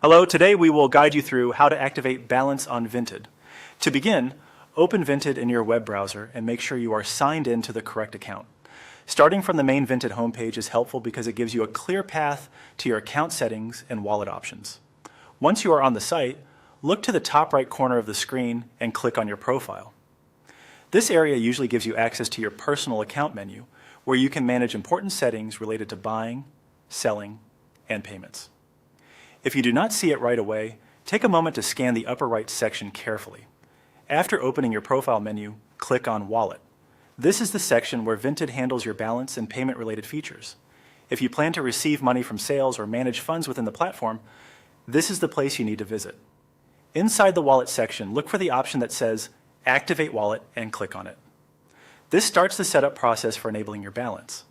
Hello, today we will guide you through how to activate balance on Vinted. To begin, open Vinted in your web browser and make sure you are signed in to the correct account. Starting from the main Vinted homepage is helpful because it gives you a clear path to your account settings and wallet options. Once you are on the site, look to the top right corner of the screen and click on your profile. This area usually gives you access to your personal account menu, where you can manage important settings related to buying, selling, and payments. If you do not see it right away, take a moment to scan the upper right section carefully. After opening your profile menu, click on Wallet. This is the section where Vinted handles your balance and payment-related features. If you plan to receive money from sales or manage funds within the platform, this is the place you need to visit. Inside the Wallet section, look for the option that says Activate Wallet and click on it. This starts the setup process for enabling your balance.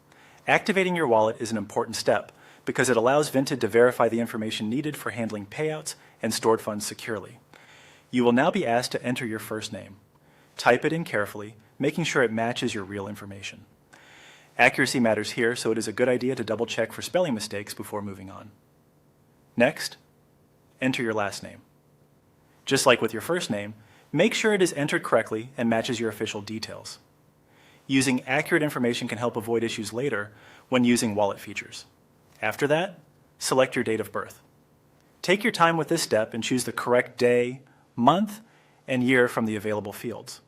Activating your wallet is an important step because it allows Vinted to verify the information needed for handling payouts and stored funds securely. You will now be asked to enter your first name. Type it in carefully, making sure it matches your real information. Accuracy matters here, so it is a good idea to double check for spelling mistakes before moving on. Next, enter your last name. Just like with your first name, make sure it is entered correctly and matches your official details. Using accurate information can help avoid issues later when using wallet features. After that, select your date of birth. Take your time with this step and choose the correct day, month, and year from the available fields.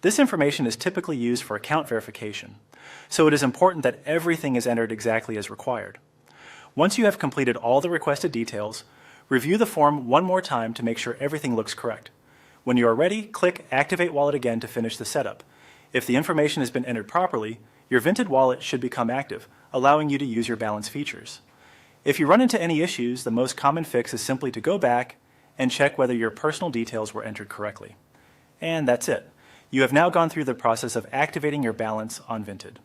This information is typically used for account verification, so it is important that everything is entered exactly as required. Once you have completed all the requested details, review the form one more time to make sure everything looks correct. When you are ready, click Activate Wallet again to finish the setup. If the information has been entered properly, your Vinted wallet should become active, allowing you to use your balance features. If you run into any issues, the most common fix is simply to go back and check whether your personal details were entered correctly. And that's it. You have now gone through the process of activating your balance on Vinted.